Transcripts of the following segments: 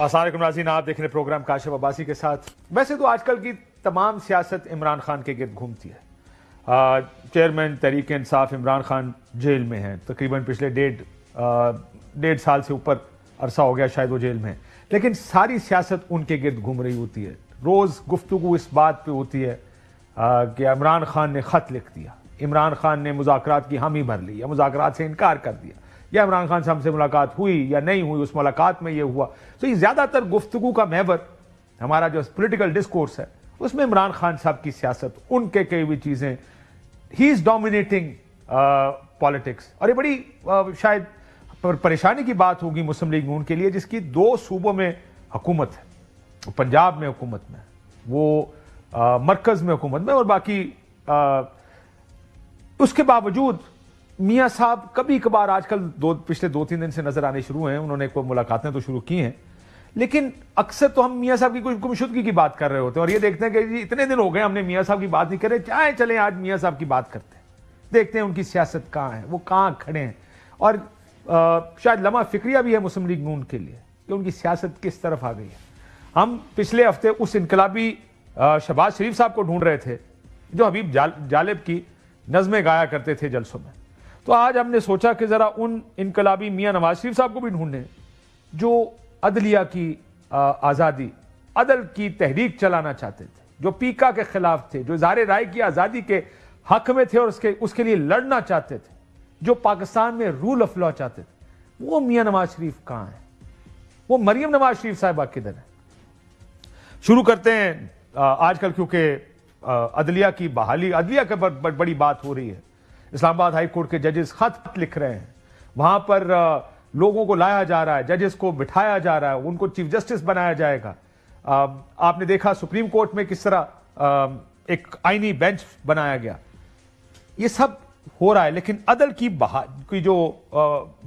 السلام علیکم ناظرین، آپ دیکھ رہے پروگرام کاشف عباسی کے ساتھ۔ ویسے تو آج کل کی تمام سیاست عمران خان کے گرد گھومتی ہے۔ چیئرمین تحریک انصاف عمران خان جیل میں ہیں، تقریباً پچھلے ڈیڑھ سال سے اوپر عرصہ ہو گیا شاید وہ جیل میں ہیں، لیکن ساری سیاست ان کے گرد گھوم رہی ہوتی ہے۔ روز گفتگو اس بات پہ ہوتی ہے کہ عمران خان نے خط لکھ دیا، عمران خان نے مذاکرات کی حامی بھر لی یا مذاکرات سے انکار کر دیا، یا عمران خان سے ہم سے ملاقات ہوئی یا نہیں ہوئی، اس ملاقات میں یہ ہوا۔ تو یہ زیادہ تر گفتگو کا محور ہمارا جو پولیٹیکل ڈسکورس ہے اس میں عمران خان صاحب کی سیاست، ان کے کئی ہوئی چیزیں، ہی از ڈومینیٹنگ پالیٹکس۔ اور یہ بڑی شاید پریشانی کی بات ہوگی مسلم لیگ نون کے لیے، جس کی 2 صوبوں میں حکومت ہے، پنجاب میں حکومت میں، وہ مرکز میں حکومت میں، اور باقی اس کے باوجود میاں صاحب کبھی کبھار آج کل پچھلے 2-3 دن سے نظر آنے شروع ہیں، انہوں نے کوئی ملاقاتیں تو شروع کی ہیں، لیکن اکثر تو ہم میاں صاحب کی کوئی گمشدگی کی بات کر رہے ہوتے ہیں، اور یہ دیکھتے ہیں کہ جی اتنے دن ہو گئے ہم نے میاں صاحب کی بات نہیں کرے، چلیں آج میاں صاحب کی بات کرتے ہیں، دیکھتے ہیں ان کی سیاست کہاں ہے، وہ کہاں کھڑے ہیں۔ اور شاید لمحہ فکریہ بھی ہے مسلم لیگ نون کے لیے کہ ان کی سیاست کس طرف آ گئی ہے۔ ہم پچھلے ہفتے اس انقلابی شہباز شریف صاحب کو ڈھونڈ رہے تھے جو حبیب جالب کی نظمیں گایا کرتے تھے جلسوں میں، تو آج ہم نے سوچا کہ ذرا ان انقلابی میاں نواز شریف صاحب کو بھی ڈھونڈیں جو عدلیہ کی آزادی، عدل کی تحریک چلانا چاہتے تھے، جو پیکا کے خلاف تھے، جو اظہار رائے کی آزادی کے حق میں تھے اور اس کے لیے لڑنا چاہتے تھے، جو پاکستان میں رول آف لا چاہتے تھے۔ وہ میاں نواز شریف کہاں ہیں؟ وہ مریم نواز شریف صاحبہ کدھر ہیں؟ شروع کرتے ہیں آج کل، کیونکہ عدلیہ کی بحالی، عدلیہ کے بڑی بات ہو رہی ہے۔ اسلام آباد ہائی کورٹ کے ججز خط لکھ رہے ہیں، وہاں پر لوگوں کو لایا جا رہا ہے، ججز کو بٹھایا جا رہا ہے، ان کو چیف جسٹس بنایا جائے گا۔ آپ نے دیکھا سپریم کورٹ میں کس طرح ایک آئینی بینچ بنایا گیا۔ یہ سب ہو رہا ہے، لیکن عدل کی جو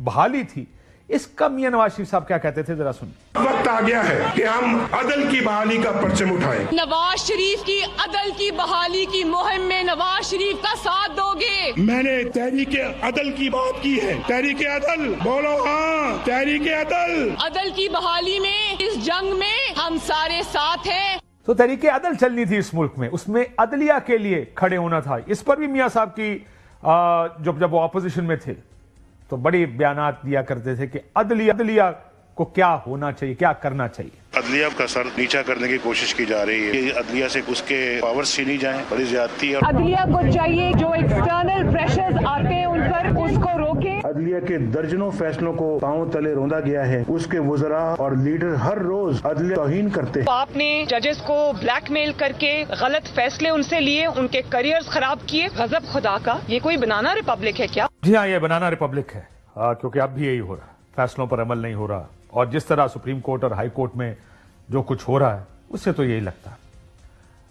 بحالی تھی، اس کا میاں نواز شریف صاحب کیا کہتے تھے، ذرا سن۔ وقت آ گیا ہے کہ ہم عدل کی بحالی کا پرچم اٹھائیں۔ نواز شریف کی عدل کی بحالی کی مہم میں نواز شریف کا ساتھ دو گے؟ میں نے تحریک عدل کی بات کی ہے، تحریک عدل بولو، ہاں تحریک عدل، عدل کی بحالی میں اس جنگ میں ہم سارے ساتھ ہیں۔ تو تحریک عدل چلنی تھی اس ملک میں، اس میں عدلیہ کے لیے کھڑے ہونا تھا۔ اس پر بھی میاں صاحب کی جب وہ اپوزیشن میں تھے تو بڑی بیانات دیا کرتے تھے کہ عدلیہ کو کیا ہونا چاہیے، کیا کرنا چاہیے۔ عدلیہ کا سر نیچا کرنے کی کوشش کی جا رہی ہے کہ عدلیہ سے اس کے پاورز چھینی جائیں، بڑی زیادتی ہے۔ عدلیہ کو چاہیے جو ایکسٹرنل پریشرز آتے ہیں ان پر اس کو روکے۔ عدلیہ کے درجنوں فیصلوں کو پاؤں تلے روندا گیا ہے، اس کے وزراء اور لیڈر ہر روز عدلیہ توہین کرتے ہیں۔ آپ نے ججز کو بلیک میل کر کے غلط فیصلے ان سے لیے، ان کے کریئرز خراب کیے۔ غضب خدا کا، یہ کوئی بنانا ریپبلک ہے کیا؟ جی ہاں، یہ بنانا ریپبلک ہے، کیونکہ اب بھی یہی ہو رہا ہے، فیصلوں پر عمل نہیں ہو رہا، اور جس طرح سپریم کورٹ اور ہائی کورٹ میں جو کچھ ہو رہا ہے اس سے تو یہی لگتا ہے۔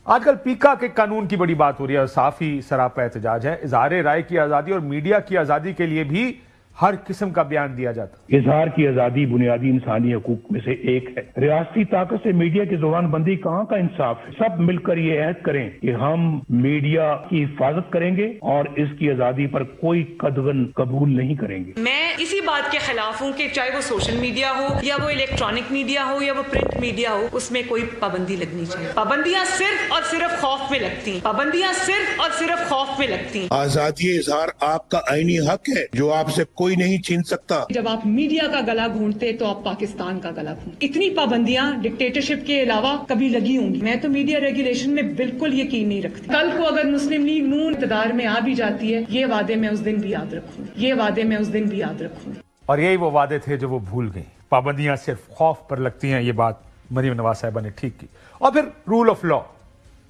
آج کل پیکا کے قانون کی بڑی بات ہو رہی ہے، اور صافی سراپا احتجاج ہے۔ اظہار رائے کی آزادی اور میڈیا کی آزادی کے لیے بھی ہر قسم کا بیان دیا جاتا ہے۔ اظہار کی آزادی بنیادی انسانی حقوق میں سے ایک ہے۔ ریاستی طاقت سے میڈیا کی زبان بندی کہاں کا انصاف ہے؟ سب مل کر یہ عہد کریں کہ ہم میڈیا کی حفاظت کریں گے اور اس کی آزادی پر کوئی قدغن قبول نہیں کریں گے۔ میں اسی بات کے خلاف ہوں کہ چاہے وہ سوشل میڈیا ہو یا وہ الیکٹرانک میڈیا ہو یا وہ پرنٹ میڈیا ہو، اس میں کوئی پابندی لگنی چاہیے۔ پابندیاں صرف اور صرف خوف میں لگتی ہیں، پابندیاں صرف اور صرف خوف میں لگتی ہیں۔ آزادی اظہار آپ کا آئینی حق ہے جو آپ سے کوئی نہیں چھین سکتا۔ جب آپ میڈیا کا گلا گھونٹتے تو آپ پاکستان کا گلا گھونٹتے۔ اتنی پابندیاں ڈکٹیٹرشپ کے علاوہ کبھی لگی ہوں گی؟ میں تو میڈیا ریگولیشن میں بالکل یقین نہیں رکھتی۔ کل کو اگر مسلم لیگ نون اقتدار میں آ بھی جاتی ہے، یہ وعدے میں اس دن بھی یاد رکھوں، یہ وعدے میں اس دن بھی یاد رکھوں۔ اور یہی وہ وعدے تھے جو وہ بھول گئی۔ پابندیاں صرف خوف پر لگتی ہیں، یہ بات مریم نواز صاحبہ نے ٹھیک کی۔ اور پھر رول آف لا،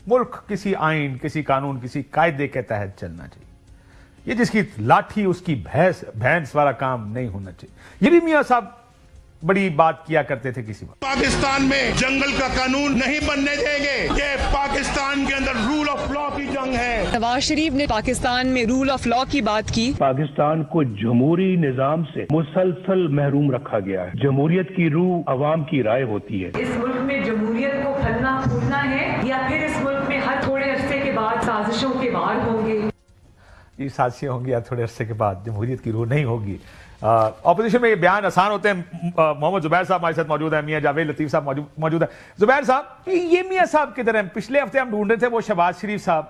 ملک کسی آئین، کسی قانون، کسی قاعدے کے تحت چلنا چاہیے۔ یہ جس کی لاٹھی اس کی بھینس والا کام نہیں ہونا چاہیے۔ یہ بھی میاں صاحب بڑی بات کیا کرتے تھے کسی وقت۔ پاکستان میں جنگل کا قانون نہیں بننے دیں گے، یہ پاکستان کے اندر رول آف لا کی جنگ ہے۔ نواز شریف نے پاکستان میں رول آف لا کی بات کی۔ پاکستان کو جمہوری نظام سے مسلسل محروم رکھا گیا ہے۔ جمہوریت کی روح عوام کی رائے ہوتی ہے۔ اس ملک میں جمہوریت کو پھلنا پھولنا ہے یا پھر اس ملک میں ہر تھوڑے عرصے کے بعد سازشوں کے وار ہوں گے؟ یہ سازشیں ہوں گی یا تھوڑے عرصے کے بعد جمہوریت کی روح نہیں ہوگی. اپوزیشن میں یہ بیان آسان ہوتے ہیں. محمد زبیر صاحب ہمارے ساتھ موجود ہیں, میاں جاوید لطیف صاحب موجود ہیں. زبیر صاحب, یہ میاں صاحب کدھر ہیں؟ پچھلے ہفتے ہم ڈھونڈ رہے تھے وہ شہباز شریف صاحب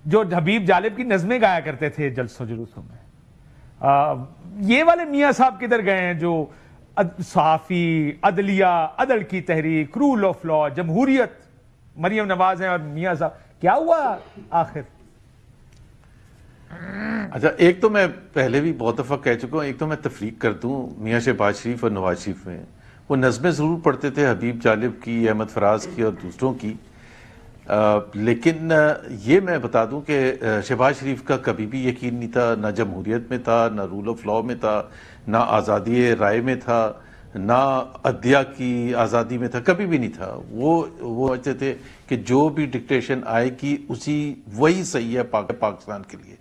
جو حبیب جالب کی نظمیں گایا کرتے تھے جلسوں جلوسوں میں. یہ والے میاں صاحب کدھر گئے ہیں جو صحافی, عدلیہ, عدل کی تحریک, رول آف لا, جمہوریت, مریم نواز ہیں اور میاں صاحب کیا ہوا آخر؟ اچھا, ایک تو میں پہلے بھی بہت دفعہ کہہ چکا ہوں, ایک تو میں تفریق کر دوں میاں شہباز شریف اور نواز شریف میں. وہ نظمیں ضرور پڑھتے تھے حبیب جالب کی, احمد فراز کی اور دوسروں کی, لیکن یہ میں بتا دوں کہ شہباز شریف کا کبھی بھی یقین نہیں تھا, نہ جمہوریت میں تھا, نہ رول آف لا میں تھا, نہ آزادی رائے میں تھا, نہ عدلیہ کی آزادی میں تھا, کبھی بھی نہیں تھا. وہ سمجھتے تھے کہ جو بھی ڈکٹیشن آئے گی وہی صحیح ہے پاکستان کے لیے.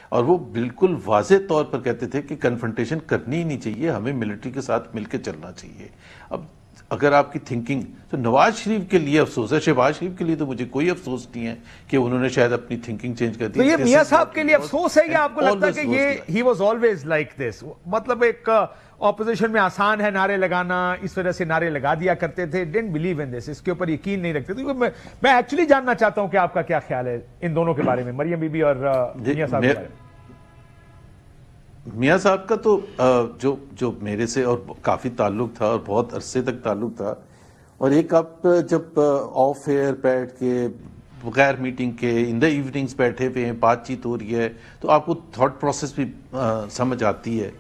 اور وہ بالکل واضح طور پر کہتے تھے کہ کنفرنٹیشن کرنی ہی نہیں چاہیے, ہمیں ملٹری کے ساتھ مل کے چلنا چاہیے. اب اگر آپ کی تھنکنگ, تو نواز شریف کے لیے افسوس ہے, شہباز شریف کے لیے تو مجھے کوئی افسوس نہیں ہے کہ انہوں نے شاید اپنی تھنکنگ چینج کر دی. تو یہ میاں صاحب کے لیے افسوس ہے یا آپ کو لگتا ہے کہ یہ he was always like this? مطلب ایک اپوزیشن میں آسان ہے نعرے لگانا, اس وجہ سے نعرے لگا دیا کرتے تھے, ڈنٹ بلیو ان دس, اس کے اوپر یقین نہیں رکھتے تھے. میں ایکچولی جاننا چاہتا ہوں کہ آپ کا کیا خیال ہے ان دونوں کے بارے میں, مریم بی بی اور میاں صاحب کے بارے میں. میاں صاحب کا تو جو میرے سے اور کافی تعلق تھا اور بہت عرصے تک تعلق تھا, اور ایک آپ جب آف ایئر بیٹھ کے بغیر میٹنگ کے ان دا ایوننگز بیٹھے ہوئے ہیں, بات چیت ہو رہی ہے, تو آپ کو تھاٹ پروسیس بھی سمجھ آتی ہے.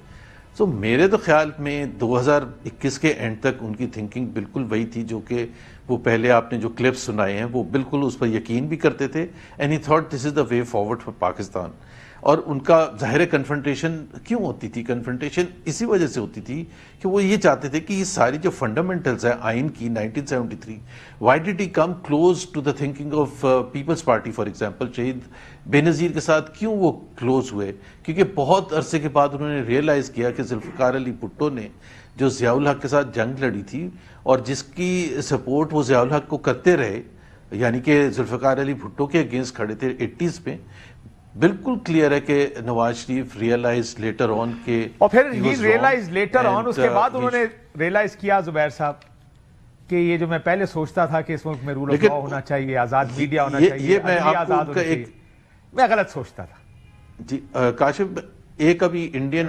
سو میرے تو خیال میں 2021 کے اینڈ تک ان کی تھنکنگ بالکل وہی تھی جو کہ وہ پہلے آپ نے جو کلپس سنائے ہیں وہ بالکل اس پر یقین بھی کرتے تھے. And he thought this is the way forward for Pakistan. اور ان کا ظاہر کنفرنٹیشن کیوں ہوتی تھی؟ کنفرنٹیشن اسی وجہ سے ہوتی تھی کہ وہ یہ چاہتے تھے کہ یہ ساری جو فنڈامنٹلز ہیں آئین کی 1973, why did he come close to the thinking of People's Party for example, شہید بے نظیر کے ساتھ کیوں وہ کلوز ہوئے؟ کیونکہ بہت عرصے کے بعد انہوں نے ریئلائز کیا کہ ذوالفقار علی بھٹو نے جو ضیاء الحق کے ساتھ جنگ لڑی تھی اور جس کی سپورٹ وہ ضیاء الحق کو کرتے رہے, یعنی کہ ذوالفقار علی بھٹو کے اگینسٹ کھڑے تھے 80s میں, بالکل کلیئر ہے کہ Nawaz Sharif realise later on کے, اور پھر ہی ریئلائز لیٹر آن, اس کے بعد انہوں نے ریئلائز کیا زبیر صاحب کہ یہ جو میں پہلے سوچتا تھا کہ اس ملک میں رول آف لا ہونا چاہیے, آزاد میڈیا ہونا چاہیے, آزاد ہونا چاہیے, میں غلط سوچتا تھا. جی کاشف, ایک ابھی انڈین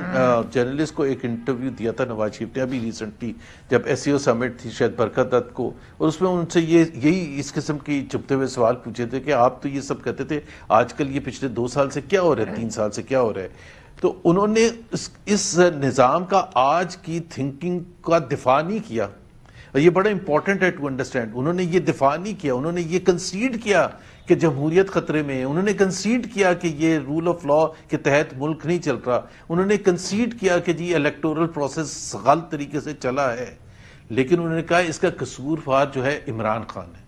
جرنلسٹ کو ایک انٹرویو دیا تھا نواز شریف نے ابھی ریسنٹلی جب SCO سمٹ تھی شاید برکت دت کو, اور اس میں ان سے یہی اس قسم کی چپتے ہوئے سوال پوچھے تھے کہ آپ تو یہ سب کہتے تھے, آج کل یہ پچھلے 2 سال سے کیا ہو رہا ہے, 3 سال سے کیا ہو رہا ہے؟ تو انہوں نے اس نظام کا آج کی تھنکنگ کا دفاع نہیں کیا, اور یہ بڑا امپورٹنٹ ہے ٹو انڈرسٹینڈ. انہوں نے یہ دفاع نہیں کیا, انہوں نے یہ کنسیڈ کیا کہ جمہوریت خطرے میں ہے, انہوں نے کنسیڈ کیا کہ یہ رول آف لا کے تحت ملک نہیں چل رہا, انہوں نے کنسیڈ کیا کہ جی الیکٹورل پروسیس غلط طریقے سے چلا ہے, لیکن انہوں نے کہا اس کا قصوروار جو ہے عمران خان ہے.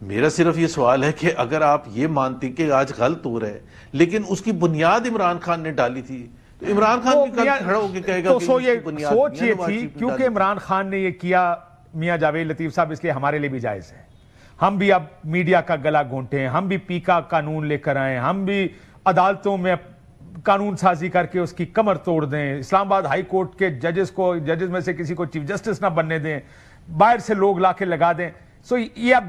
میرا صرف یہ سوال ہے کہ اگر آپ یہ مانتے کہ آج غلط ہو رہا ہے لیکن اس کی بنیاد عمران خان نے ڈالی تھی, تو عمران خان بھی کل کھڑا ہو کے کہے گا کہ سوچ یہ تھی کیونکہ عمران خان نے یہ کیا, میاں جاوید لطیف صاحب, اس لیے ہمارے لیے بھی جائز ہے, ہم بھی اب میڈیا کا گلا گھونٹیں, ہم بھی پیکا قانون لے کر آئیں, ہم بھی عدالتوں میں قانون سازی کر کے اس کی کمر توڑ دیں, اسلام آباد ہائی کورٹ کے ججز میں سے کسی کو چیف جسٹس نہ بننے دیں, باہر سے لوگ لا کے لگا دیں. سو یہ اب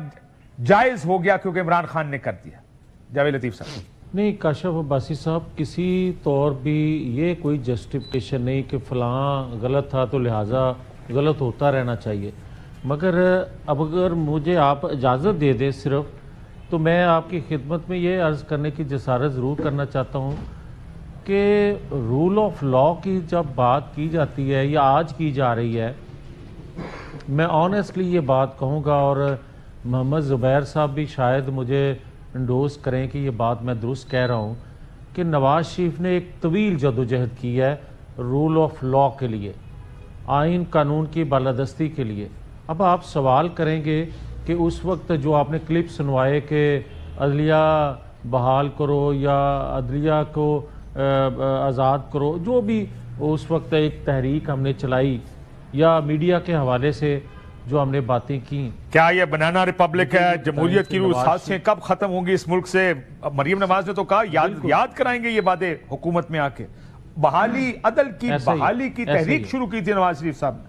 جائز ہو گیا کیونکہ عمران خان نے کر دیا. جاوید لطیف صاحب. نہیں کاشف عباسی صاحب, کسی طور بھی یہ کوئی جسٹیفیکیشن نہیں کہ فلاں غلط تھا تو لہٰذا غلط ہوتا رہنا چاہیے, مگر اب اگر مجھے آپ اجازت دے دیں صرف, تو میں آپ کی خدمت میں یہ عرض کرنے کی جسارت ضرور کرنا چاہتا ہوں کہ رول آف لا کی جب بات کی جاتی ہے یا آج کی جا رہی ہے, میں آنیسٹلی یہ بات کہوں گا, اور محمد زبیر صاحب بھی شاید مجھے انڈوز کریں کہ یہ بات میں درست کہہ رہا ہوں, کہ نواز شریف نے ایک طویل جدوجہد کی ہے رول آف لا کے لیے, آئین قانون کی بالادستی کے لیے. اب آپ سوال کریں گے کہ اس وقت جو آپ نے کلپ سنوائے کہ عدلیہ بحال کرو یا عدلیہ کو آزاد کرو, جو بھی اس وقت ایک تحریک ہم نے چلائی, یا میڈیا کے حوالے سے जो हमने बातें की। क्या ये बनाना रिपब्लिक है, मुझे जमहूरियत की नवाज साजिशें कब खत्म होंगी इस मुल्क से? अब मरियम नवाज ने तो कहा याद कराएंगे ये बातें हुकूमत में आके। बहाली अदल की ऐसा ही है, बहाली की ऐसा ही तहरीक है। शुरू की थी नवाज शरीफ साहब ने।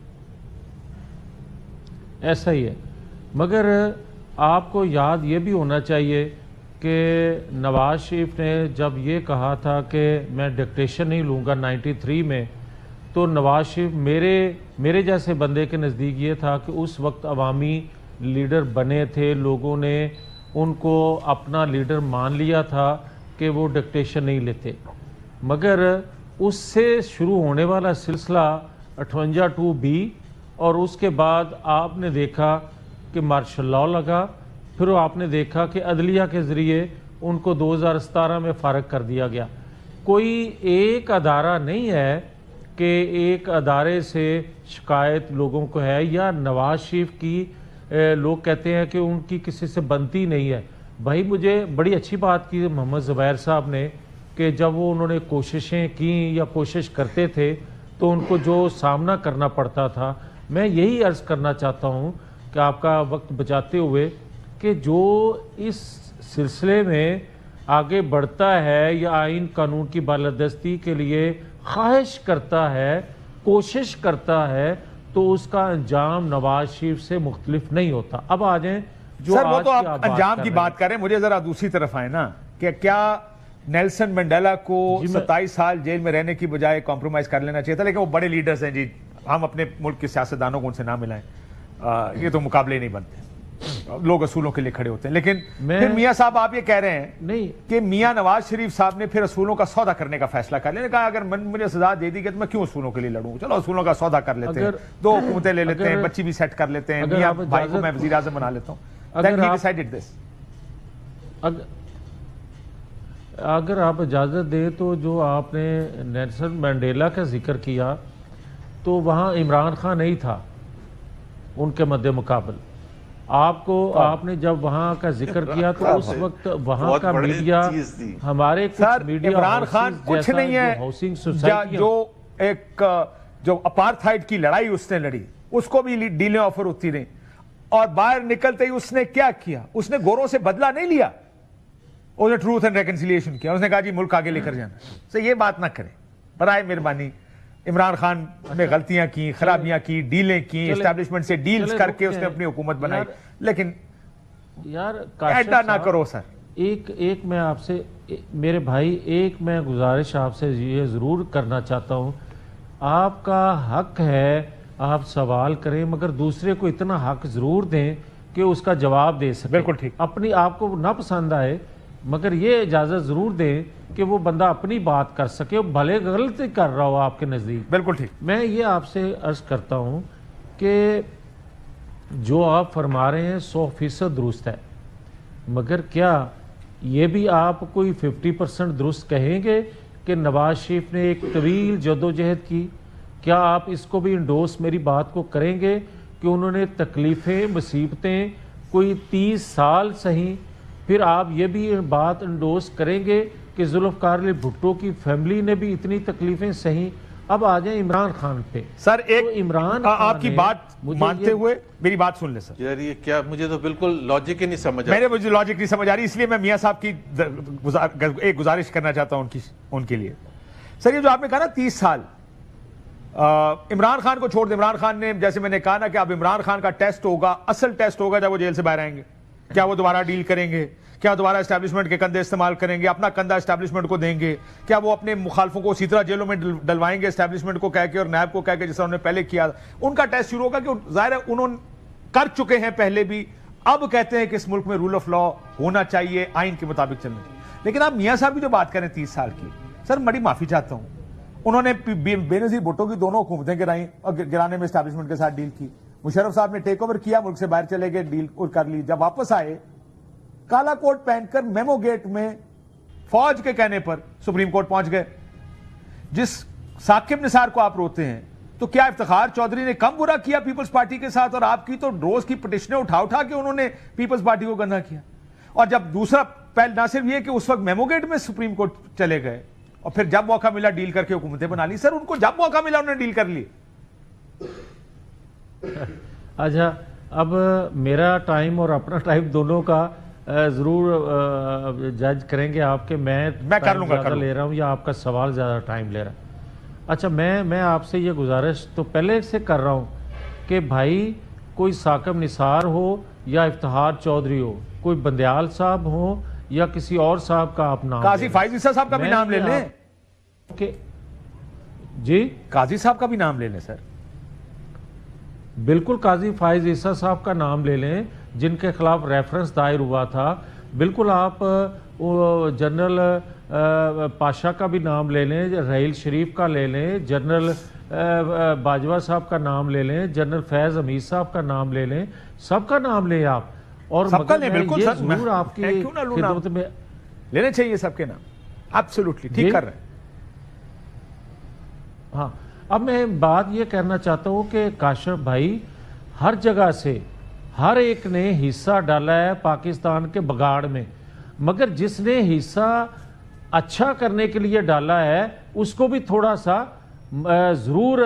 ऐसा ही है, मगर आपको याद ये भी होना चाहिए कि नवाज शरीफ ने जब ये कहा था कि मैं डिक्टेशन नहीं लूँगा 93 में, तो नवाज शरीफ मेरे जैसे बंदे के नज़दीक ये था कि उस वक्त अवामी लीडर बने थे, लोगों ने उनको अपना लीडर मान लिया था कि वो डिक्टेशन नहीं लेते। मगर उससे शुरू होने वाला सिलसिला 58(2)B और उसके बाद आपने देखा कि मार्शल लॉ लगा, फिर आपने देखा कि अदलिया के ज़रिए उनको 2017 में फ़ारग कर दिया गया। कोई एक अदारा नहीं है कि एक अदारे से शिकायत लोगों को है या नवाज शरीफ की लोग कहते हैं कि उनकी किसी से बनती नहीं है। भाई मुझे बड़ी अच्छी बात की मोहम्मद ज़ुबैर साहब ने कि जब वो उन्होंने कोशिशें की या कोशिश करते थे तो उनको जो सामना करना पड़ता था। मैं यही अर्ज़ करना चाहता हूँ कि आपका वक्त बचाते हुए कि जो इस सिलसिले में आगे बढ़ता है या आइन कानून की बालादस्ती के लिए ख्वाहिश करता है, कोशिश करता है, तो उसका अंजाम नवाज शरीफ से मुख्तलिफ नहीं होता। अब आ जाएं जो सर, वो आज तो की आप अंजाम की बात करें, मुझे जरा दूसरी तरफ आए ना कि क्या नेल्सन मंडेला को 27 साल जेल में रहने की बजाय कॉम्प्रोमाइज कर लेना चाहिए था? लेकिन वो बड़े लीडर्स हैं जी, हम अपने मुल्क के सियासतदानों को उनसे ना मिलाएं, ये तो मुकाबले नहीं बनते, लोग असूलों के लिए खड़े होते हैं। लेकिन फिर मियां साहब आप ये कह रहे हैं नहीं कि मियां नवाज शरीफ साहब ने फिर असूलों का सौदा करने का फैसला कर लिया। कहा अगर मुझे सजा दे दी गई तो मैं क्यों असूलों के लिए लड़ूं, चलो असूलों का सौदा कर लेते हैं, 2 हुकूमतें ले लेते हैं, बच्ची भी सेट कर लेते हैं, मियां भाई को मैं वजीर आज़म बना लेता हूं। Then he decided this. अगर आप इजाज़त दें तो जो आपने नेल्सन मंडेला का जिक्र किया तो वहाँ इमरान खान नहीं था उनके मद्दे मुकाबल। आपने जब वहाँ का जिक्र किया तो उस वक्त वहाँ का मीडिया, हमारे कुछ मीडिया, इमरान खान कुछ नहीं है, हाउसिंग सोसाइटी जो अपार्थाइड की लड़ाई उसने लड़ी, उसको भी डीलें ऑफर होती रही, और बाहर निकलते ही उसने क्या किया? उसने गोरों से बदला नहीं लिया, उसने ट्रूथ एंड रेकन्सिलिएशन किया। उसने कहा जी मुल्क आगे लेकर जाना। तो ये बात ना करें बराए मेहरबानी। इमरान खान ने गलतियां की, खराबियां की, डीलें की, एस्टैब्लिशमेंट से डील्स करके उसने अपनी हुकूमत बनाई, लेकिन यार ऐसा ना करो सर। एक मैं आपसे मेरे भाई एक मैं गुजारिश आपसे ये ज़रूर करना चाहता हूँ, आपका हक है आप सवाल करें, मगर दूसरे को इतना हक ज़रूर दें कि उसका जवाब दे सके। बिल्कुल ठीक। अपनी आपको ना पसंद आए मगर ये इजाज़त ज़रूर दें कि वो बंदा अपनी बात कर सके, भले गलती कर रहा हो आपके नज़दीक। बिल्कुल ठीक। मैं ये आपसे अर्ज़ करता हूँ कि जो आप फरमा रहे हैं 100% दुरुस्त है, मगर क्या ये भी आप कोई 50% दुरुस्त कहेंगे कि नवाज शरीफ ने एक तवील जदोजहद की? क्या आप इसको भी इंडोर्स मेरी बात को करेंगे कि उन्होंने तकलीफ़ें मुसीबतें कोई 30 साल सही, फिर आप ये भी बात इंडोर्स करेंगे कि जुल्फ़िकार अली भुट्टो की फैमिली ने भी इतनी तकलीफ़ें सही? अब आ जाए इमरान खान पे। सर एक तो इमरान आपकी बात मानते हुए मेरी बात सुन ले सर। यार ये क्या, मुझे तो बिल्कुल लॉजिक ही नहीं समझ आ मुझे लॉजिक नहीं समझ आ रही, इसलिए मैं मियां साहब की एक गुजारिश करना चाहता हूं उनके लिए। सर ये जो आपने कहा ना 30 साल, इमरान खान को छोड़ दे। इमरान खान ने, जैसे मैंने कहा ना कि अब इमरान खान का टेस्ट होगा, असल टेस्ट होगा जब वो जेल से बाहर आएंगे। क्या वो दोबारा डील करेंगे? क्या दोबारा एस्टैब्लिशमेंट के कंधे इस्तेमाल करेंगे? अपना कंधा एस्टैब्लिशमेंट को देंगे? क्या वो अपने मुखालफों को उसी तरह जेलों में डलवाएंगे एस्टैब्लिशमेंट को कह के और नैब को कह के, जैसा उन्होंने पहले किया? उनका टेस्ट शुरू होगा कि जाहिर है उन्होंने कर चुके हैं पहले भी, अब कहते हैं कि इस मुल्क में रूल ऑफ लॉ होना चाहिए, आइन के मुताबिक चलना चाहिए। लेकिन आप मियां साहब की जो बात करें 30 साल की, सर बड़ी माफी चाहता हूं, उन्होंने बेनजीर भुट्टो की दोनों हुकूमतें गिराई और गिराने में एस्टैब्लिशमेंट के साथ डील की। मुशर्रफ साहब ने टेक ओवर किया, मुल्क से बाहर चले गए, डील कर ली। जब वापस आए काला कोट पहनकर मेमो गेट में फौज के कहने पर सुप्रीम कोर्ट पहुंच गए। जिस साकिब निसार को आप रोते हैं, तो क्या इफ्तिखार चौधरी ने कम बुरा किया पीपल्स पार्टी के साथ? और आपकी तो रोज की पिटिशनें उठा के उन्होंने पीपल्स पार्टी को गंदा किया। और जब दूसरा पहल ना सिर्फ ये कि उस वक्त मेमो गेट में सुप्रीम कोर्ट चले गए और फिर जब मौका मिला डील करके हुकूमतें बना ली। सर उनको जब मौका मिला उन्होंने डील कर ली। अच्छा, अब मेरा टाइम और अपना टाइम दोनों का ज़रूर जज करेंगे आपके मैं कर लूंगा ले रहा हूँ या आपका सवाल ज़्यादा टाइम ले रहा है। अच्छा, मैं आपसे ये गुजारिश तो पहले से कर रहा हूँ कि भाई कोई साकिब निसार हो या इफ्तिखार चौधरी हो, कोई बंदयाल साहब हो या किसी और साहब का आप नाम काजी फाइज ईसा साहब का भी नाम ले लें जी, काजी साहब का भी नाम ले लें सर। बिल्कुल, काजी फाइज ईसा साहब का नाम ले लें जिनके खिलाफ रेफरेंस दायर हुआ था। बिल्कुल, आप जनरल पाशा का भी नाम ले लें, रहील शरीफ का ले लें, जनरल बाजवा साहब का नाम ले लें, जनरल फैज हमीद साहब का नाम ले लें, सबका नाम लें आप। और सबका लें, बिल्कुल ये सर, जरूर आपकी खिदमत में लेने चाहिए सबके नाम। एब्सोल्युटली ठीक कर रहे हैं। हाँ, अब मैं बात ये कहना चाहता हूँ कि काशिफ भाई हर जगह से हर एक ने हिस्सा डाला है पाकिस्तान के बगाड़ में, मगर जिसने हिस्सा अच्छा करने के लिए डाला है उसको भी थोड़ा सा ज़रूर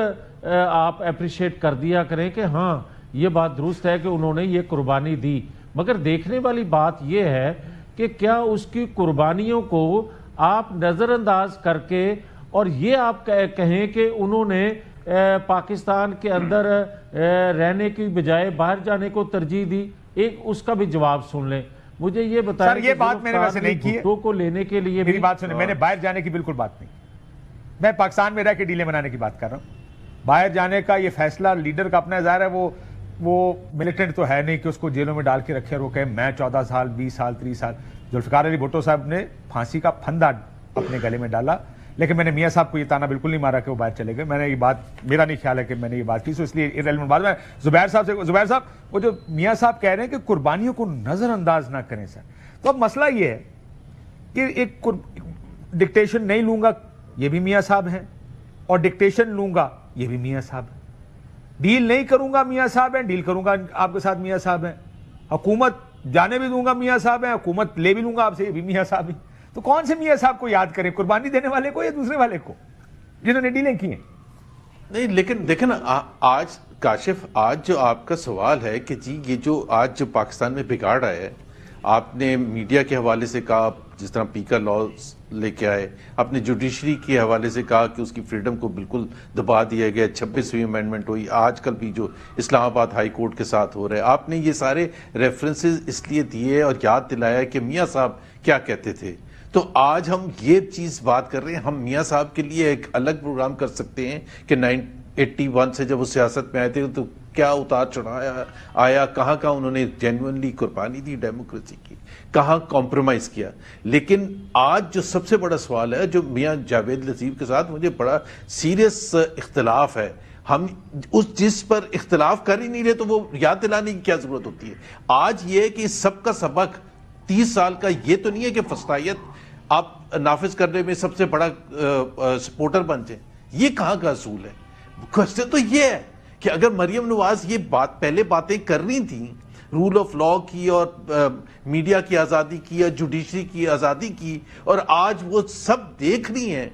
आप अप्रिशिएट कर दिया करें कि हाँ, ये बात दुरुस्त है कि उन्होंने ये कुर्बानी दी। मगर देखने वाली बात ये है कि क्या उसकी कुर्बानियों को आप नज़रअंदाज करके और ये आप कहें कि उन्होंने पाकिस्तान के अंदर रहने की बजाय बाहर जाने को तरजीह दी, एक उसका भी जवाब सुन लें। मुझे ये बताएं सर, ये बात मैंने वैसे नहीं की है। भुट्टो को लेने के लिए मेरी बात सुने, मैंने बाहर जाने की बिल्कुल बात नहीं, मैं पाकिस्तान में रह के डीले बनाने की बात कर रहा हूँ। बाहर जाने का ये फैसला लीडर का अपना, ज़ाहिर है वो मिलिटेंट तो है नहीं कि उसको जेलों में डाल के रखे, वो कहे मैं 14 साल 20 साल 30 साल। जुल्फ़िकार अली भुट्टो साहब ने फांसी का फंदा अपने गले में डाला, लेकिन मैंने मियाँ साहब को ये ताना बिल्कुल नहीं मारा कि वो बाहर चले गए। मैंने ये बात, मेरा नहीं ख्याल है कि मैंने ये बात की, तो इसलिए इररेलेवेंट बात। मैं जुबैर साहब वो जो मियाँ साहब कह रहे हैं कि कुर्बानियों को नज़रअंदाज ना करें सर, तो अब मसला ये है कि एक डिक्टेशन नहीं लूंगा, ये भी मियाँ साहब हैं, और डिक्टेशन लूंगा, ये भी मियाँ साहब हैं। डील नहीं करूंगा, मियाँ साहब हैं, डील करूंगा आपके साथ, मियाँ साहब हैं। हुकूमत जाने भी दूंगा, मियाँ साहब हैं, हुकूमत ले भी लूंगा आपसे, ये भी मियाँ साहब हैं। तो कौन से मियाँ साहब को याद करें, कुर्बानी देने वाले को या दूसरे वाले को जिन्होंने डीलें की हैं? नहीं, लेकिन देखें ना, आज काशिफ, आज जो आपका सवाल है कि जी ये जो आज जो पाकिस्तान में बिगाड़ रहा है, आपने मीडिया के हवाले से कहा, जिस तरह पीका लॉ लेके आए, आपने जुडिशरी के हवाले से कहा कि उसकी फ्रीडम को बिल्कुल दबा दिया गया, 26वीं अमेंडमेंट हुई, आजकल भी जो इस्लामाबाद हाई कोर्ट के साथ हो रहा है, आपने ये सारे रेफरेंसेस इसलिए दिए और याद दिलाया कि मियाँ साहब क्या कहते थे। तो आज हम ये चीज़ बात कर रहे हैं, हम मियाँ साहब के लिए एक अलग प्रोग्राम कर सकते हैं कि 1981 से जब वो सियासत में आए थे तो क्या उतार चढ़ाव आया, कहाँ कहाँ उन्होंने जेन्युइनली कुर्बानी दी डेमोक्रेसी की, कहाँ कॉम्प्रोमाइज़ किया। लेकिन आज जो सबसे बड़ा सवाल है, जो मियाँ जावेद लतीफ़ के साथ मुझे बड़ा सीरियस इख्तलाफ है, हम उस जिस पर इख्तलाफ कर ही नहीं रहे तो वो याद दिलाने की क्या ज़रूरत होती है। आज ये है कि इस सब का सबक 30 साल का ये तो नहीं है कि फस्तायत आप नाफिज करने में सबसे बड़ा सपोर्टर बन जाए, ये कहाँ का असूल है। क्वेश्चन तो ये है कि अगर मरियम नवाज ये पहले बातें कर रही थी, रूल ऑफ लॉ की और मीडिया की आज़ादी की या जुडिशरी की आज़ादी की, और आज वो सब देख रही हैं,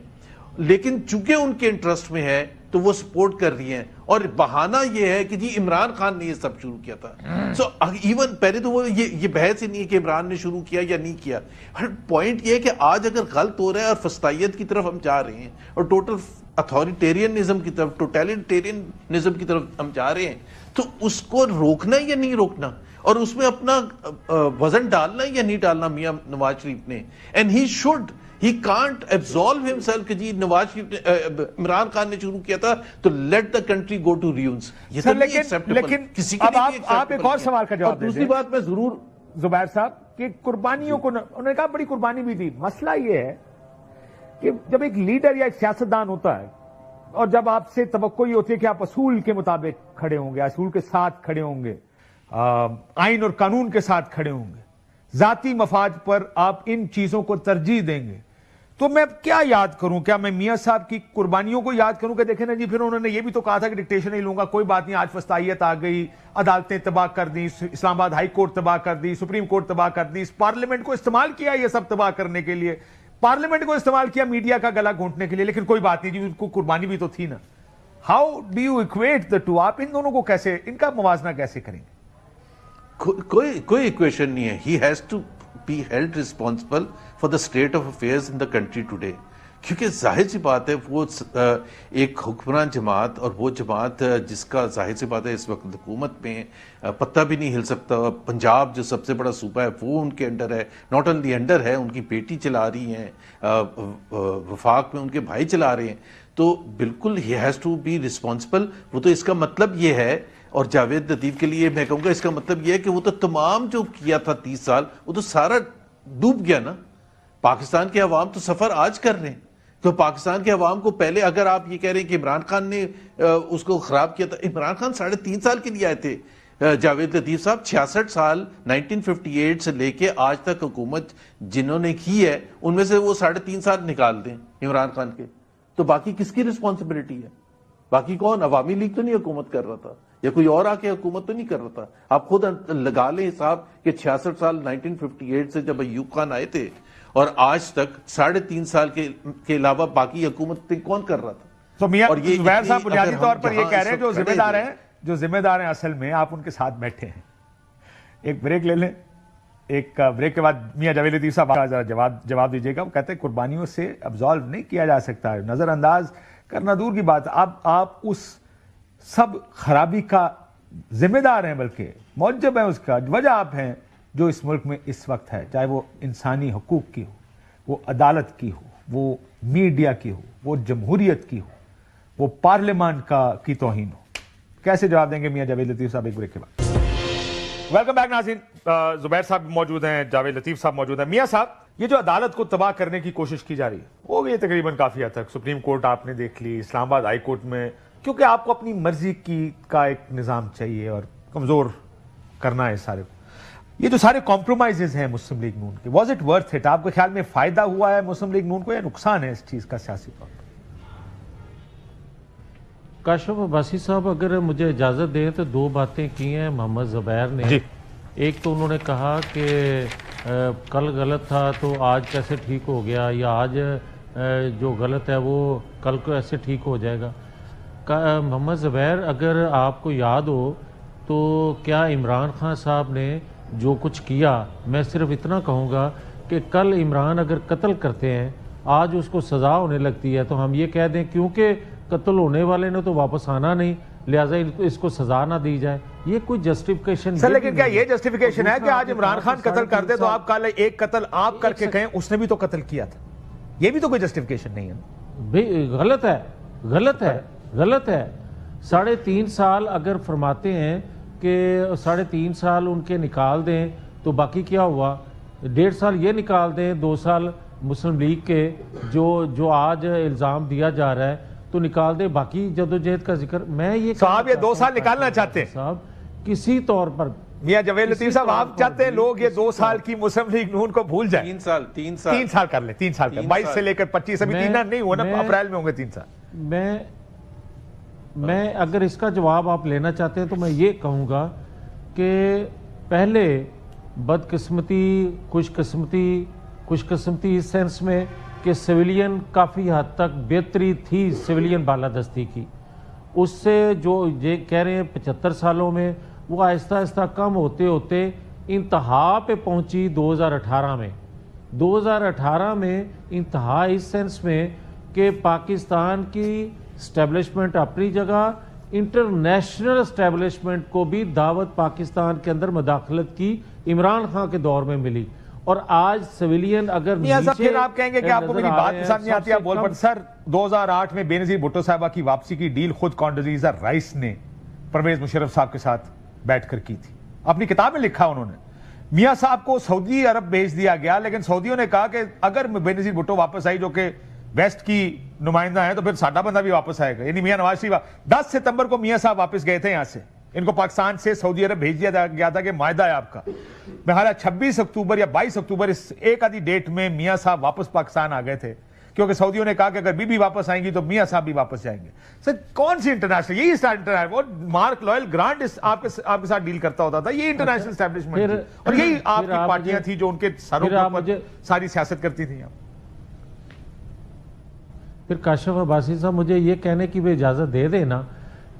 लेकिन चूंकि उनके इंटरेस्ट में है तो वो सपोर्ट कर रही हैं, और बहाना ये है कि जी इमरान खान ने ये सब शुरू किया था। सो इवन पहले तो वो ये बहस ही नहीं है कि इमरान ने शुरू किया या नहीं किया। पॉइंट ये है कि आज अगर गलत हो रहा है और फस्तायत की तरफ हम जा रहे हैं और टोटल अथॉरिटेरियनिज्म की तरफ, टोटलिटेरियनिज्म की तरफ हम जा रहे हैं, तो उसको रोकना या नहीं रोकना, और उसमें अपना वजन डालना या नहीं डालना मियां नवाज शरीफ ने। And he can't absolve himself कि जी नवाज शरीफ इमरान खान ने शुरू किया था तो let the country go to ruins. ये तो नहीं एक्सेप्टेबल, लेकिन किसी के अब लिए आप एक और सवाल का जवाब दे दूसरी बात मैं जरूर जुबैर साहब कि कुर्बानियों को उन्होंने कहा बड़ी कुर्बानी भी दी। मसला ये है कि जब एक लीडर या एक सियासतदान होता है और जब आपसे तवक्को ये होती है कि आप असूल के मुताबिक खड़े होंगे, असूल के साथ खड़े होंगे, आइन और कानून के साथ खड़े होंगे, जाती मफाद पर आप इन चीजों को तरजीह देंगे, तो मैं क्या याद करूं? क्या मैं मियां साहब की कुर्बानियों को याद करूं कि देखें ना जी, फिर उन्होंने ये भी तो कहा था कि डिक्टेशन नहीं लूंगा, कोई बात नहीं, आज फस्तायत आ गई, अदालतें तबाह कर दी, इस्लामाबाद हाई कोर्ट तबाह कर दी, सुप्रीम कोर्ट तबाह कर दी, इस पार्लियामेंट को इस्तेमाल किया ये सब तबाह करने के लिए, पार्लियामेंट को इस्तेमाल किया मीडिया का गला घोंटने के लिए, लेकिन कोई बात नहीं जी, उनको कुर्बानी भी तो थी ना। How do you equate the two? आप इन दोनों को कैसे, इनका मुवाजना कैसे करेंगे? कोई इक्वेशन नहीं है. He has to be held responsible for the state of affairs in the country today. क्योंकि जाहिर सी बात है वो एक हुक्मरान जमात, और वो जमात जिसका जाहिर सी बात है इस वक्त हुकूमत में पत्ता भी नहीं हिल सकता. पंजाब जो सबसे बड़ा सूबा है वो उनके अंडर है, नॉट ओनली अंडर है, उनकी बेटी चला रही हैं, वफाक में उनके भाई चला रहे हैं. तो बिल्कुल he has to be responsible. वो तो इसका मतलब ये है, और जावेद लतीफ़ के लिए मैं कहूँगा इसका मतलब ये है कि वो तो तमाम जो किया था 30 साल वो तो सारा डूब गया ना. पाकिस्तान के अवाम तो सफ़र आज कर रहे हैं. तो पाकिस्तान के अवाम को पहले, अगर आप ये कह रहे हैं कि इमरान खान ने उसको खराब किया था, इमरान खान 3.5 साल के लिए आए थे. जावेद लतीफ़ साहब 66 साल 1958 से लेके आज तक हुकूमत जिन्होंने की है उनमें से वो 3.5 साल निकाल दें इमरान खान के, तो बाकी किसकी रिस्पॉन्सिबिलिटी है? बाकी कौन? अवामी लीग तो नहीं हुकूमत कर रहा था, या कोई और आके हुकूमत तो नहीं कर रहा था. आप खुद लगा लें हिसाब कि 66 साल 1958 से जब अयूब खान आए थे और आज तक 3.5 साल के अलावा बाकी हुकूमतें कौन कर रहा था? तो मियां जुबैर साहब बुनियादी तौर पर ये कह रहे हैं जो जिम्मेदार हैं असल में, आप उनके साथ बैठे हैं. एक ब्रेक ले लें, एक ब्रेक के बाद मियां जावेद लतीफ साहब जरा जवाब दीजिएगा. वो कहते हैं कुर्बानियों से अब्सॉल्व नहीं किया जा सकता, नजरअंदाज करना दूर की बात. आप उस सब खराबी का जिम्मेदार हैं, बल्कि मौजब है उसका, वजह आप हैं जो इस मुल्क में इस वक्त है, चाहे वो इंसानी हकूक की हो, वो अदालत की हो, वो मीडिया की हो, वो जमहूरियत की हो, वो पार्लियामान की तौहीन हो. कैसे जवाब देंगे मियां जावेद लतीफ साहब एक ब्रेक के बाद? वेलकम बैक नाज़रीन. जुबैर साहब मौजूद हैं, जावेद लतीफ साहब मौजूद हैं. मियां साहब, ये जो अदालत को तबाह करने की कोशिश की जा रही है वो भी तकरीबन काफी हद तक, सुप्रीम कोर्ट आपने देख ली, इस्लामाबाद हाई कोर्ट में, क्योंकि आपको अपनी मर्जी का एक निज़ाम चाहिए और कमजोर करना है सारे को. ये जो सारे कॉम्प्रोमाइजेज हैं मुस्लिम लीग नून के, वॉज इट वर्थ इट? आपके ख्याल में फायदा हुआ है मुस्लिम लीग नून को या नुकसान है इस चीज का सियासी तौर पर? काशिफ अब्बासी साहब अगर मुझे इजाज़त दें तो 2 बातें की हैं मोहम्मद ज़ुबैर ने. एक तो उन्होंने कहा कि कल गलत था तो आज कैसे ठीक हो गया, या आज जो गलत है वो कल को ऐसे ठीक हो जाएगा. मोहम्मद ज़ुबैर, अगर आपको याद हो तो क्या इमरान खान साहब ने जो कुछ किया, मैं सिर्फ इतना कहूँगा कि कल इमरान अगर कत्ल करते हैं, आज उसको सज़ा होने लगती है, तो हम ये कह दें क्योंकि कत्ल होने वाले ने तो वापस आना नहीं, लिहाजा इसको सजा ना दी जाए. ये कोई जस्टिफिकेशन सर, लेकिन क्या ये जस्टिफिकेशन है कि आज इमरान खान कत्ल कर दे तो आप कल एक कत्ल आप करके कहें उसने भी तो कत्ल किया था? ये भी तो कोई जस्टिफिकेशन नहीं है. गलत है, गलत है, गलत है. 3.5 साल अगर फरमाते हैं कि 3.5 साल उनके निकाल दें तो बाकी क्या हुआ? 1.5 साल ये निकाल दें, 2 साल मुस्लिम लीग के जो आज इल्ज़ाम दिया जा रहा है तो निकाल दे, बाकी जदोजहद का जिक्र. मैं ये साहब ये 2 साल निकालना चाहते हैं साहब किसी तौर पर. मियां जावेद लतीफ साहब, आप चाहते हैं लोग ये 2 साल की मुस्लिम लीग नून को भूल जाए? 3 साल कर ले. 3 साल का 22 से लेकर 25, अभी 3 नहीं हुआ ना, अप्रैल में होंगे 3 साल. मैं अगर इसका जवाब आप लेना चाहते हैं तो मैं ये कहूँगा कि पहले बदकिस्मती, खुशकिस्मती इस सेंस में कि सिविलियन काफ़ी हद तक बेहतरी थी सिविलियन बालादस्ती की, उससे जो ये कह रहे हैं 75 सालों में वो आहिस्ता आहिस्ता कम होते होते इंतहा पे पहुंची 2018 में. 2018 में इंतहा इस सेंस में कि पाकिस्तान की स्टैब्लिशमेंट अपनी जगह, इंटरनेशनल एस्टेब्लिशमेंट को भी दावत पाकिस्तान के अंदर मदाखलत की इमरान खान के दौर में मिली. और आज सिविलियन अगर फिर आप कहेंगे कि आपको मेरी बात पसंद नहीं आती, आप बोल पड़ते. सर 2008 में बेनजीर भुट्टो साहबा की वापसी की डील खुद कॉन्डोलीजा राइस ने परवेज मुशर्रफ साहब के साथ बैठकर की थी. अपनी किताब में लिखा उन्होंने. मियां साहब को सऊदी अरब भेज दिया गया, लेकिन सऊदियों ने कहा कि अगर बेनजीर भुट्टो वापस आई जो कि वेस्ट की नुमाइंदा है तो फिर साडा बंदा भी वापस आएगा. यानी मियां नवाज शरीफ 10 सितंबर को मियां साहब वापस गए थे यहां से. इनको पाकिस्तान से सऊदी अरब भेज दिया गया था कि मायदा है आपका. मेरा 26 अक्टूबर या 22 अक्टूबर इस एक आधी डेट में मियां साहब वापस पाकिस्तान आ गए थे, क्योंकि सऊदियों ने कहा कि अगर बीबी वापस आएंगी तो मियां साहब भी वापस जाएंगे. सर कौन सी इंटरनेशनल, यही इंटरनेशनल, वो मार्क लॉयल ग्रांट आपके साथ डील करता होता था, ये इंटरनेशनल एस्टैब्लिशमेंट, और यही आपकी पार्टियां थी जो उनके सरों पर सारी सियासत करती थी. फिर काशिफ अब्बासी साहब मुझे ये कहने की भी इजाज़त दे देना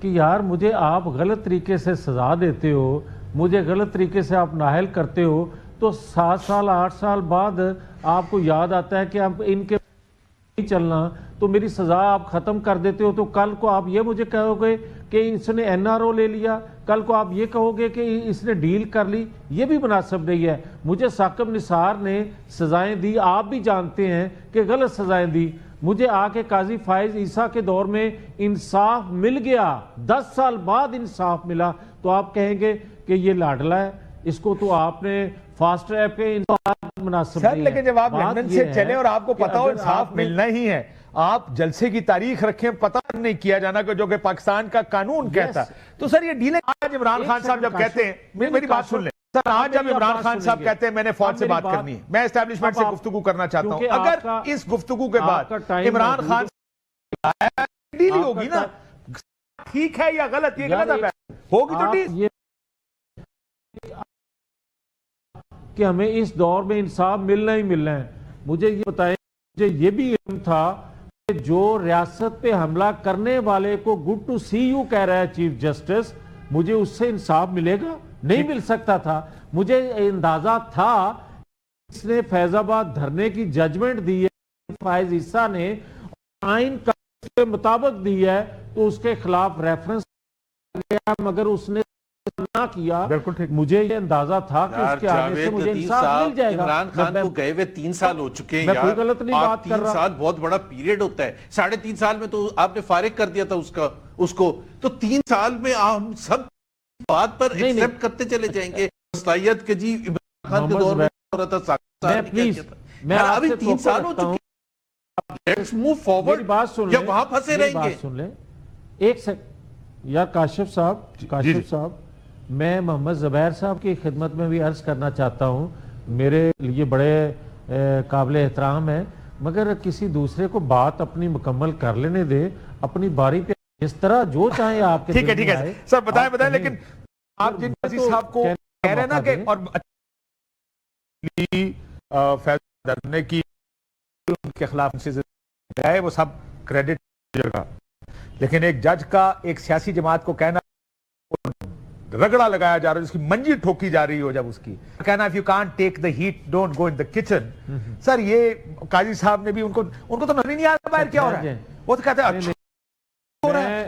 कि यार मुझे आप गलत तरीके से सज़ा देते हो, मुझे गलत तरीके से आप नाहल करते हो, तो 7 साल 8 साल बाद आपको याद आता है कि आप इनके नहीं चलना, तो मेरी सज़ा आप ख़त्म कर देते हो। तो कल को आप ये मुझे कहोगे कि इसने NRO ले लिया, कल को आप ये कहोगे कि इसने डील कर ली, ये भी मुनासिब नहीं है। मुझे साकिब निसार ने सज़ाएं दी, आप भी जानते हैं कि गलत सज़ाएं दी। मुझे आके काजी फाइज ईसा के दौर में इंसाफ मिल गया, 10 साल बाद इंसाफ मिला, तो आप कहेंगे कि ये लाडला है, इसको तो आपने फास्ट ट्रैक पे इंसाफ मुनासिब सर। नहीं लेकिन जब आप बात लंदन ये से चले है और आपको कि पता हो अगर इंसाफ आपने- मिलना ही है, आप जलसे की तारीख रखें, पता नहीं किया जाना कि जो कि पाकिस्तान का कानून कहता है, तो सर ये डीलिंग आज इमरान खान साहब जब कहते हैं, मेरी बात सुन लें सर, आज जब इमरान खान साहब कहते हैं मैंने फौज से बात करनी है, मैं एस्टैब्लिशमेंट से गुफ्तगू करना चाहता हूं, अगर इस गुफ्तगू के बाद इमरान खान डील होगी ना, ठीक है या गलत, ये गलत है, होगी तो डील। कि हमें इस दौर में इंसाफ मिलना ही मिलना है। मुझे ये बताएं, मुझे ये भी इल्म था कि जो रियासत पे हमला करने वाले को गुड टू सी यू कह रहा है चीफ जस्टिस, मुझे उससे इंसाफ मिलेगा? नहीं मिल सकता था। मुझे अंदाजा था इसने फैजाबाद धरने की जजमेंट दी है फाइज ईसा ने, आइन के मुताबिक दी है, तो उसके खिलाफ रेफरेंस गया, मगर उसने ना किया। बिल्कुल ठीक। मुझे ये अंदाजा था कि उसके आगे से मुझे इंसाफ मिल जाएगा। इमरान खान को गए हुए 3 साल हो चुके हैं मैं यार। कोई गलत नहीं बात कर रहा। 3 साल बहुत बड़ा पीरियड होता है, 3.5 साल में तो आपने फारिग कर दिया था उसको, तो 3 साल में हम सब बात पर एक्सेप्ट करते चले जाएंगे। मसलाहियत के जी इमरान खान के दौर में हो रहा था, मैं अभी 3 साल हो चुके, लेट्स मूव फॉरवर्ड। बात सुन ले, वहां फंसे रहेंगे। सुन ले एक सेकंड यार काशिफ साहब, मैं मोहम्मद ज़ुबैर साहब की खिदमत में भी अर्ज करना चाहता हूं, मेरे लिए बड़े काबिल एहतराम है, मगर किसी दूसरे को बात अपनी मुकम्मल कर लेने दे, अपनी बारी पे इस तरह जो चाहे आपके ठीक है सर, बताएं, लेकिन आप जिन अजीज साहब को कह रहे हैं ना कि और फैसले की उनके खिलाफ गए, वो सब क्रेडिट जगह, लेकिन एक जज का एक सियासी जमात को कहना, रगड़ा लगाया जा रहा है, जिसकी मंजी ठोकी जा रही हो, जब उसकी कहना if you can't take the heat don't go in the kitchen. Sir ये काजी साहब ने भी उनको तो नजर नहीं आ रहा बाहर क्या हो रहा है, वो तो कहते हैं अच्छा हो रहा है,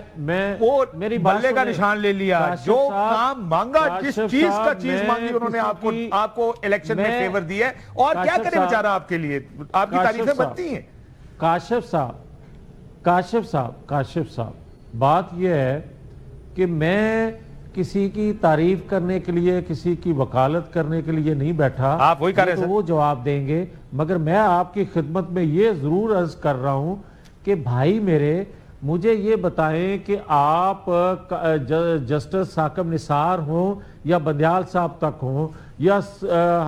वो मेरी बल्ले का निशान ले लिया, जो काम मांगा, जिस चीज मांगी उन्होंने आपको इलेक्शन में फेवर दिया है, और क्या करे बेचारा आपके लिए, आपकी तारीफें बनती हैं। काशिफ साहब, बात यह है कि मैं किसी की तारीफ करने के लिए, किसी की वकालत करने के लिए नहीं बैठा, आप वही कर रहे हैं, तो वो जवाब देंगे, मगर मैं आपकी खिदमत में ये जरूर अर्ज कर रहा हूं कि भाई मेरे, मुझे ये बताएं कि आप जस्टिस साकिब निसार हों या बंदियाल साहब तक हों या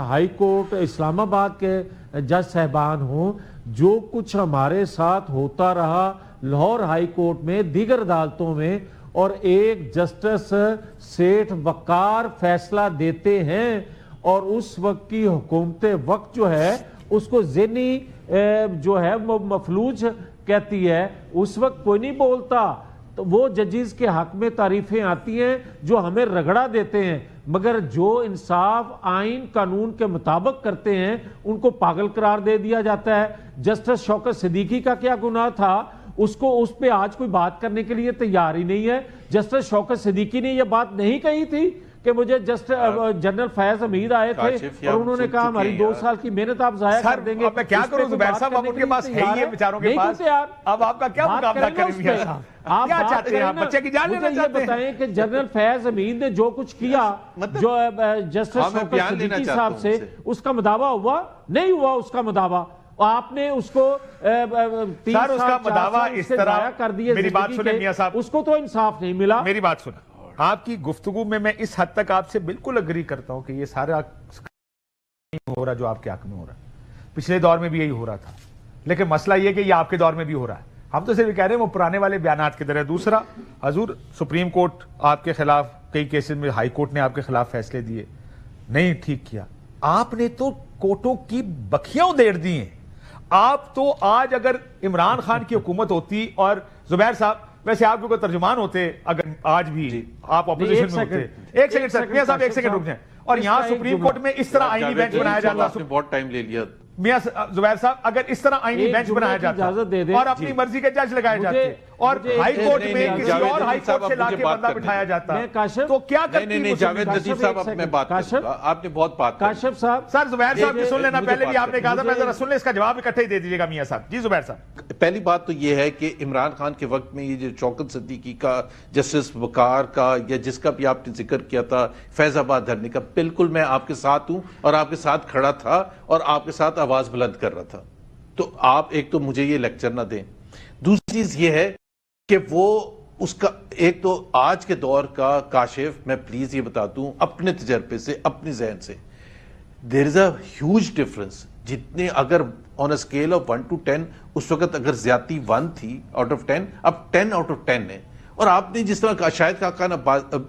हाई कोर्ट इस्लामाबाद के जज साहबान हों, जो कुछ हमारे साथ होता रहा लाहौर हाई कोर्ट में, दीगर अदालतों में, और एक जस्टिस सेठ वकार फैसला देते हैं, और उस वक्त की हुकूमत वक्त जो है उसको ज़हनी जो है मफलूज कहती है, उस वक्त कोई नहीं बोलता, तो वो जजेस के हक में तारीफें आती हैं जो हमें रगड़ा देते हैं, मगर जो इंसाफ आइन कानून के मुताबिक करते हैं उनको पागल करार दे दिया जाता है। जस्टिस शौकत सिद्दीकी का क्या गुनाह था, उसको उस पे आज कोई बात करने के लिए तैयार ही नहीं है। जस्टिस शौकत सिद्दीकी ने यह बात नहीं कही थी कि मुझे जनरल फैज हमीद आए थे और उन्होंने कहा हमारी 2 साल की मेहनत आप जाया कर देंगे। अब मैं क्या करूं ज़ुबैर साहब, अब उनके पास है ही है बेचारों के पास, अब आपका क्या मुकाबला करेंगे? आप क्या चाहते हैं, आप बच्चे की जान लेना चाहते हैं? बताएं कि जनरल फैज हमीद ने जो कुछ किया, जो जस्टिस शौकत सिद्दीकी साहब से, उसका मुदावा हुआ? नहीं हुआ उसका मुदावा। आपने उसको 3 साल उसका मुदावा इस तरह कर दिए, मेरी बात सुने मियां साहब, उसको तो इंसाफ नहीं मिला। मेरी बात सुना, आपकी गुफ्तगू में मैं इस हद तक आपसे बिल्कुल अग्री करता हूं कि ये सारा नहीं हो रहा जो आपके हक में हो रहा है, पिछले दौर में भी यही हो रहा था, लेकिन मसला ये कि ये आपके दौर में भी हो रहा है। हम तो सिर्फ कह रहे हैं वो पुराने वाले बयानात की तरह। दूसरा, हजूर सुप्रीम कोर्ट आपके खिलाफ कई केसेस में, हाई कोर्ट ने आपके खिलाफ फैसले दिए, नहीं ठीक किया आपने, तो कोर्टों की बखियां उधेड़ दी हैं। آپ تو آج اگر عمران خان کی حکومت ہوتی اور زبیر صاحب ویسے آپ کو ترجمان ہوتے اگر آج بھی آپ اپوزیشن میں ہوتے. ایک سیکنڈ سر میاں صاحب ایک سیکنڈ رک جائیں. اور یہاں سپریم کورٹ میں اس طرح آئینی بینچ بنایا جاتا. آپ نے بہت ٹائم لے لیا میاں زبیر صاحب اگر اس طرح آئینی بینچ بنایا جاتا اور اپنی مرضی کے جج لگائے جاتے اور ہائی کورٹ میں کسی اور ہائی کورٹ سے لا کے بندہ بٹھایا جاتا تو کیا کرتی؟ نہیں جاوید نذیر صاحب میں بات کروں گا. آپ نے بہت بات کاشف صاحب سر زبیر صاحب کی سن لینا. پہلے بھی آپ نے کہا تھا میں ذرا سن لیں, اس کا جواب اکٹھے ہی دے دیجیے گا میاں صاحب. جی زبیر صاحب. پہلی بات تو یہ ہے کہ عمران خان کے وقت میں یہ جو شوکت صدیقی کا, جسٹس وقار کا, یا جس کا بھی آپ نے ذکر کیا تھا فیض آباد دھرنے کا, بالکل میں آپ کے ساتھ ہوں اور آپ کے ساتھ کھڑا تھا اور آپ کے ساتھ آواز بلند کر رہا تھا. تو آپ ایک تو مجھے یہ لیکچر نہ دیں. دوسری چیز یہ ہے کہ وہ اس کا ایک تو آج کے دور کا کاشف, میں پلیز یہ بتاتا ہوں اپنے تجربے سے, اپنی ذہن سے, دیر از اے ہیوج ڈفرنس. جتنے اگر آن اے اسکیل آف 1 to 10 اس وقت اگر زیادتی 1 تھی آؤٹ آف 10, اب 10 out of 10 ہے. اور آپ نے جس طرح شاہد کاکا نا,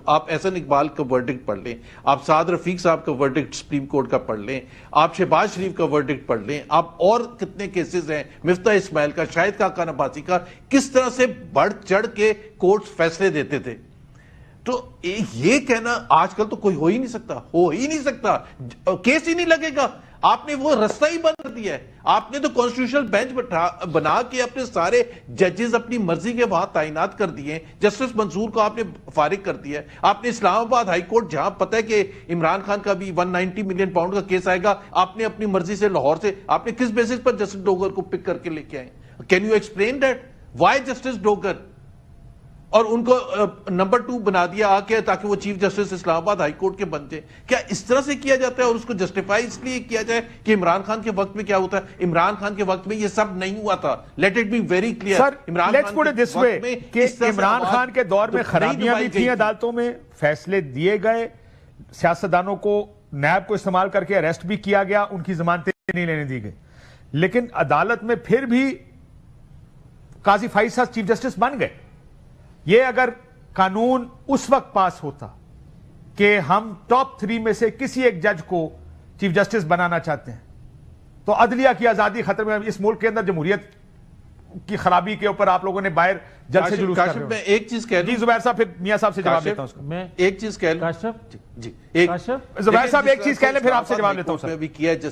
آپ احسن اقبال کا ورڈکٹ پڑھ لیں, آپ سعد رفیق صاحب کا ورڈکٹ سپریم کورٹ کا پڑھ لیں, آپ شہباز شریف کا ورڈکٹ پڑھ لیں, آپ اور کتنے کیسز ہیں, مفتاح اسماعیل کا, شاہد کاکا نباسی کا, کس طرح سے بڑھ چڑھ کے کورٹ فیصلے دیتے تھے. تو یہ کہنا آج کل تو کوئی ہو ہی نہیں سکتا, کیس ہی نہیں لگے گا. آپ نے وہ رستہ ہی بند کر دیا ہے. آپ نے تو کانسٹیٹیوشنل بینچ بنا کے اپنے سارے ججز اپنی مرضی کے وہاں تعینات کر دیے. جسٹس منصور کو آپ نے فارغ کر دیا ہے. آپ نے اسلام آباد ہائی کورٹ, جہاں پتہ ہے کہ عمران خان کا بھی 190 ملین پاؤنڈ کا کیس آئے گا, آپ نے اپنی مرضی سے لاہور سے, آپ نے کس بیسس پر جسٹس ڈوگر کو پک کر کے لے کے آئے؟ Can you explain that why Justice Dogar? اور ان کو نمبر 2 بنا دیا آ کے تاکہ وہ چیف جسٹس اسلام آباد ہائی کورٹ کے بن جائے. کیا اس طرح سے کیا جاتا ہے؟ اور اس کو جسٹیفائی اس لیے کیا جائے کہ عمران خان کے وقت میں کیا ہوتا ہے. عمران خان کے وقت میں یہ سب نہیں ہوا تھا. Let it be very clear. Let's put it this way کہ عمران خان کے دور میں خرابیاں بھی تھیں عدالتوں میں, فیصلے دیے گئے, سیاستدانوں کو نیب کو استعمال کر کے اریسٹ بھی کیا گیا, ان کی ضمانتیں نہیں لینے دی گئی, لیکن عدالت میں پھر بھی قاضی فائز صاحب چیف جسٹس بن گئے. یہ اگر قانون اس وقت پاس ہوتا کہ ہم ٹاپ 3 میں سے کسی ایک جج کو چیف جسٹس بنانا چاہتے ہیں تو عدلیہ کی آزادی خطرے میں. اس ملک کے اندر جمہوریت کی خرابی کے اوپر آپ لوگوں نے باہر جلد سے جلوس کر رہے ہو. میں ایک چیز کہہ لوں. جی زبیر صاحب, پھر میاں صاحب سے جواب لیتا ہوں. میں ایک چیز کہہ لوں. کاشف جی زبیر صاحب ایک چیز کہہ لیں پھر آپ سے جواب لیتا ہوں. میں بھی کیا ہے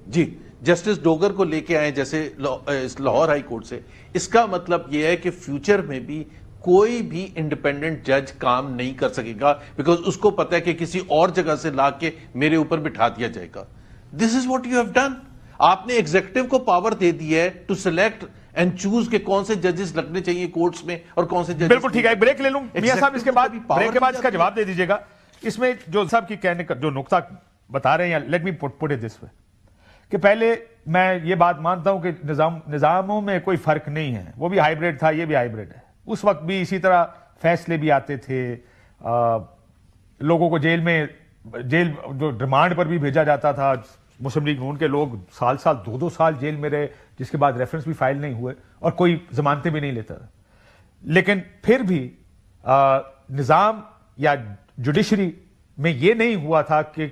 جی جسٹس ڈوگر کو لے کے آئے جیسے لاہور ہائی کورٹ سے. اس کا مطلب یہ ہے کہ فیوچر میں بھی کوئی بھی انڈیپینڈنٹ جج کام نہیں کر سکے گا, بیکاز اس کو پتا ہے کہ کسی اور جگہ سے لا کے میرے اوپر بٹھا دیا جائے گا. This is what you have done. آپ نے ایگزیکٹو کو پاور دے دی ہے ٹو سلیکٹ اینڈ چوز کہ کون سے ججز لگنے چاہیے کورٹس میں اور کون سے ججز. بالکل ٹھیک ہے, بریک لے لوں میاں صاحب, اس کے بعد بریک کے بعد اس کا جواب دے دیجیے گا. اس میں جو صاحب کی کہنے کا جو نقطہ بتا رہے ہیں, let me put it this way کہ پہلے میں یہ بات مانتا ہوں کہ نظاموں میں کوئی فرق نہیں ہے, وہ بھی ہائیبریڈ تھا, یہ بھی ہائیبریڈ ہے. اس وقت بھی اسی طرح فیصلے بھی آتے تھے, لوگوں کو جیل جو ریمانڈ پر بھی بھیجا جاتا تھا. مسلم لیگ نون کے لوگ سال 2 سال جیل میں رہے, جس کے بعد ریفرنس بھی فائل نہیں ہوئے اور کوئی ضمانتیں بھی نہیں لیتا تھا. لیکن پھر بھی نظام یا جوڈیشری میں یہ نہیں ہوا تھا کہ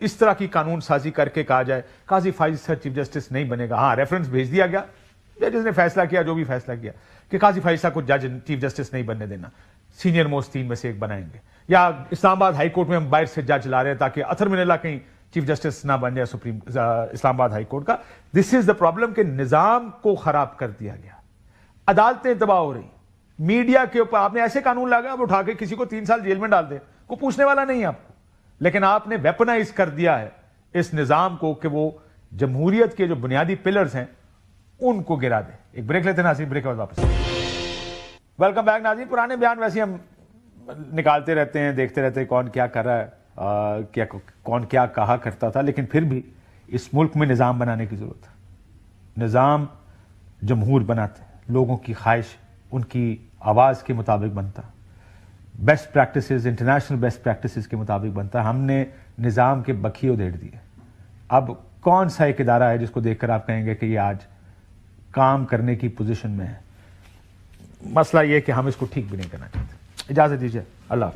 اس طرح کی قانون سازی کر کے کہا جائے قاضی فائز صاحب چیف جسٹس نہیں بنے گا. ہاں ریفرنس بھیج دیا گیا, جس نے فیصلہ کیا, جو بھی فیصلہ کیا کہ قاضی فائز صاحب کو جج چیف جسٹس نہیں بننے دینا, سینئر موسٹ 3 میں سے ایک بنائیں گے. یا اسلام آباد ہائی کورٹ میں ہم باہر سے جج لا رہے ہیں تاکہ اطہر من اللہ کہیں چیف جسٹس نہ بن جائے اسلام آباد ہائی کورٹ کا. دس از دا پرابلم کہ نظام کو خراب کر دیا گیا, عدالتیں تباہ ہو رہی, میڈیا کے اوپر آپ نے ایسے قانون لاگا آپ اٹھا کے کسی کو 3 سال جیل میں ڈال دیں, کوئی پوچھنے والا نہیں ہے آپ کو, لیکن آپ نے ویپنائز کر دیا ہے اس نظام کو کہ وہ جمہوریت کے جو بنیادی پلرز ہیں ان کو گرا دے. ایک بریک لیتے ہیں ناظرین, بریک کے بعد واپس. ویلکم بیک ناظرین. پرانے بیان ویسے ہم نکالتے رہتے ہیں, دیکھتے رہتے ہیں کون کیا کر رہا ہے, کون کیا کہا کرتا تھا, لیکن پھر بھی اس ملک میں نظام بنانے کی ضرورت ہے. نظام جمہور بناتے ہیں, لوگوں کی خواہش ان کی آواز کے مطابق بنتا, best practices international best practices کے مطابق بنتا. ہم نے نظام کے بکھی ادھیڑ دیے. اب کون سا ایک ادارہ ہے جس کو دیکھ کر آپ کہیں گے کہ یہ آج کام کرنے کی پوزیشن میں ہے؟ مسئلہ یہ کہ ہم اس کو ٹھیک بھی نہیں کرنا چاہتے. اجازت دیجیے, اللہ حافظ.